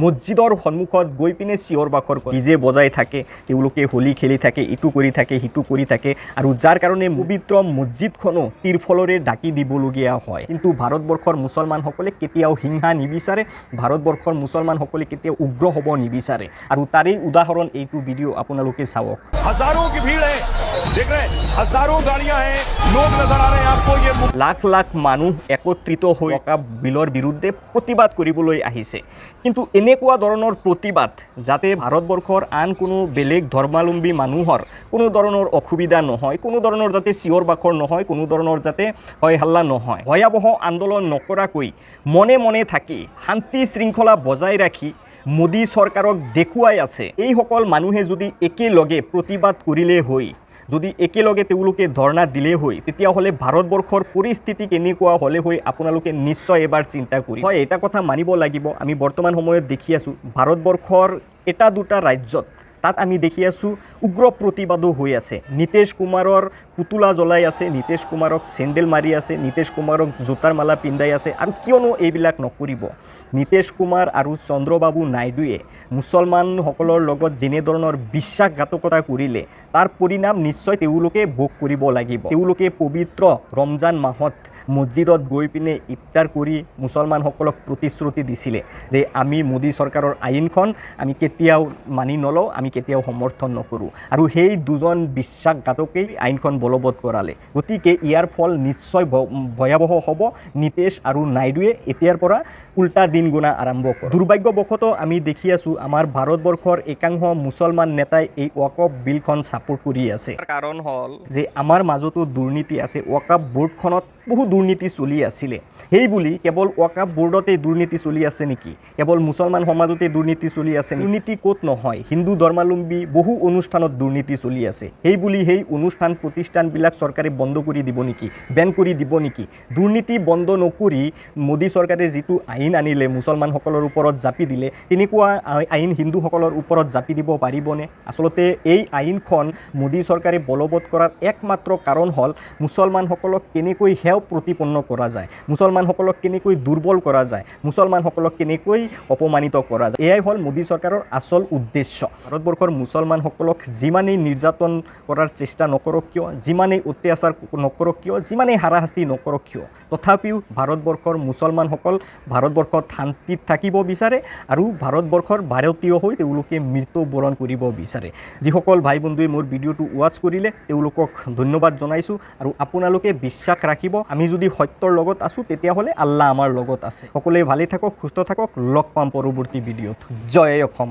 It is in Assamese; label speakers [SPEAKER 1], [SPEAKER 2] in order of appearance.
[SPEAKER 1] মছজিদৰ সন্মুখত গৈ পিনে চিঞৰ বাখৰ কৰে, ডিজে বজাই থাকে, তেওঁলোকে হোলী খেলি থাকে, ইটো কৰি থাকে, সিটো কৰি থাকে, আৰু যাৰ কাৰণে পবিত্ৰ মছজিদখনো তিৰফলৰে ঢাকি দিবলগীয়া হয়। কিন্তু ভাৰতবৰ্ষৰ মুছলমানসকলে কেতিয়াও হিংসা নিবিচাৰে, ভাৰতবৰ্ষৰ মুছলমানসকলে কেতিয়াও উগ্ৰ হ'ব নিবিচাৰে, আৰু তাৰেই উদাহৰণ এইটো ভিডিঅ' আপোনালোকে চাওক।
[SPEAKER 2] हजारों की भीड़ है, देख रहे हैं, हजारों गाड़ियां हैं, लोग नजर आ रहे हैं आपको। ये
[SPEAKER 1] লাখ লাখ মানুহ একত্ৰিত হৈ ওয়াকাব বিলৰ বিৰুদ্ধে প্ৰতিবাদ কৰিবলৈ আহিছে। কিন্তু এনেকুৱা ধৰণৰ প্ৰতিবাদ যাতে ভাৰতবৰ্ষৰ আন কোনো বেলেগ ধৰ্মাৱলম্বী মানুহৰ কোনো ধৰণৰ অসুবিধা নহয়, কোনো ধৰণৰ যাতে চিঞৰ বাখৰ নহয়, কোনো ধৰণৰ যাতে হয় হাল্লা নহয়, ভয়াৱহ আন্দোলন নকৰাকৈ মনে মনে থাকি শান্তি শৃংখলা বজাই ৰাখি মোদী চৰকাৰক দেখুৱাই আছে। এইসকল মানুহে যদি একেলগে প্ৰতিবাদ কৰিলে হৈ, যদি একেলগে তেওঁলোকে ধৰ্ণা দিলে হৈ, তেতিয়াহ'লে ভাৰতবৰ্ষৰ পৰিস্থিতি কেনেকুৱা হ'লে হৈ আপোনালোকে নিশ্চয় এবাৰ চিন্তা কৰি। হয়, এটা কথা মানিব লাগিব, আমি বৰ্তমান সময়ত দেখি আছোঁ ভাৰতবৰ্ষৰ এটা দুটা ৰাজ্যত তাত আমি দেখি আছোঁ উগ্ৰ প্ৰতিবাদো হৈ আছে। নীতিশ কুমাৰৰ পুতলা জ্বলাই আছে, নীতিশ কুমাৰক চেণ্ডেল মাৰি আছে, নীতিশ কুমাৰক জোতাৰ মালা পিন্ধাই আছে, আৰু কিয়নো এইবিলাক নকৰিব? নীতিশ কুমাৰ আৰু চন্দ্ৰবাবু নাইডুৱে মুছলমানসকলৰ লগত যেনেধৰণৰ বিশ্বাসঘাতকতা কৰিলে তাৰ পৰিণাম নিশ্চয় তেওঁলোকে ভোগ কৰিব লাগিব। তেওঁলোকে পবিত্ৰ ৰমজান মাহত মছজিদত গৈ পিনে ইফতাৰ কৰি মুছলমানসকলক প্ৰতিশ্ৰুতি দিছিলে যে আমি মোদী চৰকাৰৰ আইনখন আমি কেতিয়াও মানি নলওঁ, আমি কেতিয়াও সমৰ্থন নকৰোঁ, আৰু সেই দুজন বিশ্বাসঘাতকেই আইনখন বলবৎ কৰালে। গতিকে ইয়াৰ ফল নিশ্চয় ভয়াৱহ হ'ব। নীতিশ আৰু নাইডুৱে এতিয়াৰ পৰা উল্টা দিন গুণা আৰম্ভ কৰে। দুৰ্ভাগ্যবশতঃ আমি দেখি আছোঁ আমাৰ ভাৰতবৰ্ষৰ একাংশ মুছলমান নেতাই এই ওয়াকফ বিলখন ছাপোৰ্ট কৰি আছে। কাৰণ হ'ল যে আমাৰ মাজতো দুৰ্নীতি আছে, ওয়াকফ বোৰ্ডখনত বহু দুৰ্নীতি চলি আছিলে। সেই বুলি কেৱল ওয়াকফ বোৰ্ডতে দুৰ্নীতি চলি আছে নেকি? কেৱল মুছলমান সমাজতে দুৰ্নীতি চলি আছে? দুৰ্নীতি ক'ত নহয়, হিন্দু ধৰ্মাৱলম্বী বহু অনুষ্ঠানত দুৰ্নীতি চলি আছে। সেই বুলি সেই অনুষ্ঠান প্ৰতিষ্ঠানবিলাক চৰকাৰে বন্ধ কৰি দিব নেকি, বেন কৰি দিব নেকি? দুৰ্নীতি বন্ধ নকৰি মোদী চৰকাৰে যিটো আইন আনিলে মুছলমানসকলৰ ওপৰত জাপি দিলে, তেনেকুৱা আইন হিন্দুসকলৰ ওপৰত জাপি দিব পাৰিবনে? আচলতে এই আইনখন মোদী চৰকাৰে বলবৎ কৰাৰ একমাত্ৰ কাৰণ হ'ল মুছলমানসকলক কেনেকৈ হেয় প্ৰতিপন্ন কৰা যায়, মুছলমানসকলক কেনেকৈ দুৰ্বল কৰা যায়, মুছলমানসকলক কেনেকৈ অপমানিত কৰা যায়। এয়াই হ'ল মোদী চৰকাৰৰ আচল উদ্দেশ্য। ভাৰতবৰ্ষৰ মুছলমানসকলক যিমানেই নিৰ্যাতন কৰাৰ চেষ্টা নকৰক কিয়, যিমানেই অত্যাচাৰ নকৰক কিয়, যিমানেই হাৰাশাস্তি নকৰক কিয়, তথাপিও ভাৰতবৰ্ষৰ মুছলমানসকল ভাৰতবৰ্ষত শান্তিত থাকিব বিচাৰে, আৰু ভাৰতবৰ্ষৰ ভাৰতীয় হৈ তেওঁলোকে মৃত্যুবৰণ কৰিব বিচাৰে। যিসকল ভাই বন্ধুৱে মোৰ ভিডিঅ'টো ৱাচ কৰিলে তেওঁলোকক ধন্যবাদ জনাইছোঁ, আৰু আপোনালোকে বিশ্বাস ৰাখিব, আমি যদি সত্যৰ লগত আছোঁ তেতিয়াহ'লে আল্লাহ আমাৰ লগত আছে। সকলোৱে ভালে থাকক, সুস্থ থাকক, লগ পাম পৰৱৰ্তী ভিডিঅ'ত। জয় অসম।